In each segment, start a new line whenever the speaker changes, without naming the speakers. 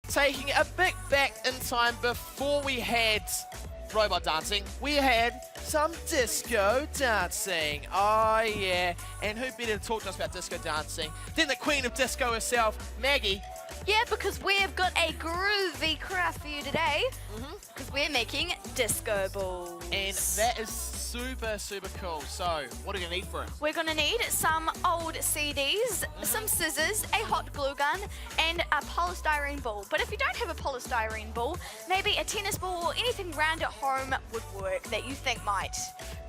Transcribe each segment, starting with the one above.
taking a bit back in time before we had robot dancing, we had some disco dancing. Oh yeah, and who better to talk to us about disco dancing than the queen of disco herself, Maggie.
Yeah, because we've got a groovy craft for you today. Because we're making disco balls.
And that is super, super cool. So, what are you going to need for it?
We're going to need some old CDs, some scissors, a hot glue gun, and a polystyrene ball. But if you don't have a polystyrene ball, maybe a tennis ball or anything round at home would work that you think might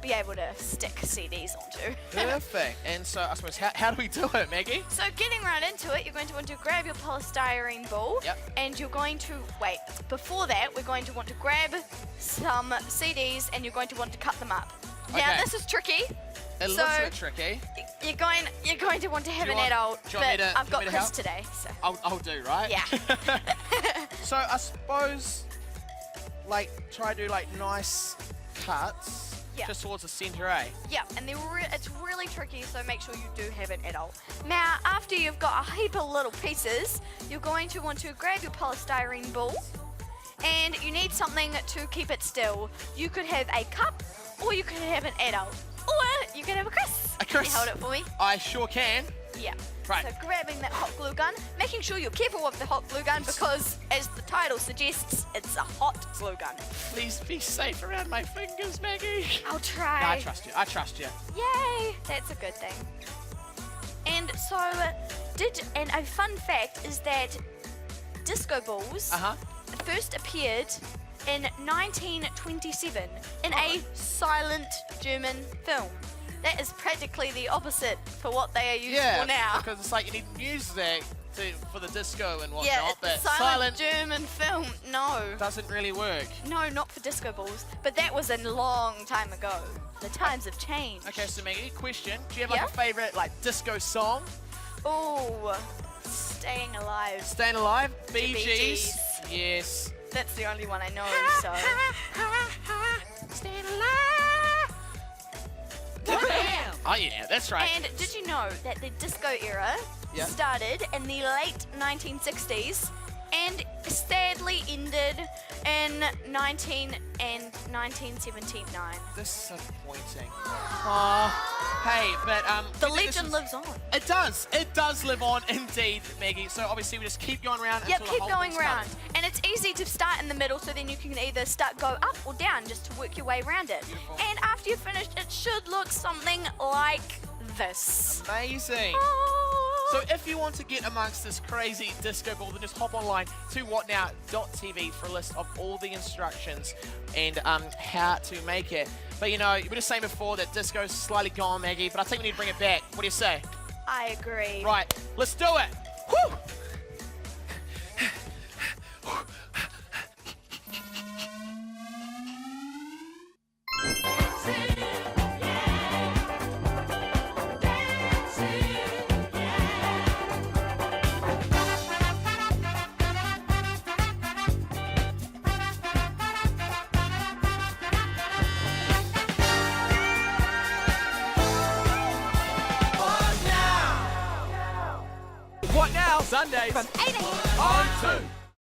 be able to stick CDs onto.
Perfect. And so, I suppose, how do we do it, Maggie?
So getting right into it, you're going to want to grab your polystyrene ball.
Yep.
And you're going to, wait, before that, we're going to want to grab some CDs and you're going to want to cut them up. Now,
Okay.
this is tricky.
It looks a bit tricky.
You're going to want to have
Do
an
you want-
adult,
do you want me
but
to-
I've
do you
got
want me to
Chris
help?
today, so.
I'll do, right?
Yeah.
So, I suppose, like, try to do, like, nice cuts.
Yeah.
Just towards the centre, eh?
Yeah, and it's really tricky, so make sure you do have an adult. Now, after you've got a heap of little pieces, you're going to want to grab your polystyrene ball, and you need something to keep it still. You could have a cup, or you could have an adult, or you could have a Chris.
A
Can
Chris.
you hold it for me?
I sure can.
Yeah.
Right.
So grabbing that hot glue gun, making sure you're careful with the hot glue gun because, as the title suggests, it's a hot glue gun.
Please be safe around my fingers, Maggie.
I'll try.
No, I trust you. I trust you.
Yay! That's a good thing. And so, and a fun fact is that disco balls first appeared in 1927 in a silent German film. That is practically the opposite for what they are used for now.
Because it's like you need music for the disco and whatnot,
Yeah,
but
it's a silent German film. No.
doesn't really work.
No, not for disco balls. But that was a long time ago. The times have changed.
Okay, so Maggie, question. Do you have like
Yeah?
a favourite like disco song?
Oh, Staying Alive.
Staying Alive? Bee
Bee
Gees?
Gees.
Yes.
That's the only one I know, so.
Staying alive. Oh yeah, that's right.
And did you know that the disco era
Yeah.
started in the late 1960s and sadly ended in 1979?
Disappointing. Aw. Hey, but
The
we did this
legend lives on.
It does. It does live on indeed, Maggie. So obviously we just keep going around
Yep,
until
keep
the whole
going
thing's
round.
done.
And it's easy to start in the middle, so then you can either go up or down just to work your way around it.
Beautiful.
And after you've finished, it should look something like this.
Amazing. So if you want to get amongst this crazy disco ball, then just hop online to whatnow.tv for a list of all the instructions and how to make it. But you know, we were just saying before that disco's slightly gone, Maggie, but I think we need to bring it back. What do you say?
I agree.
Right, let's do it. Woo! What now? Sundays
From 8 a.m.
on 2.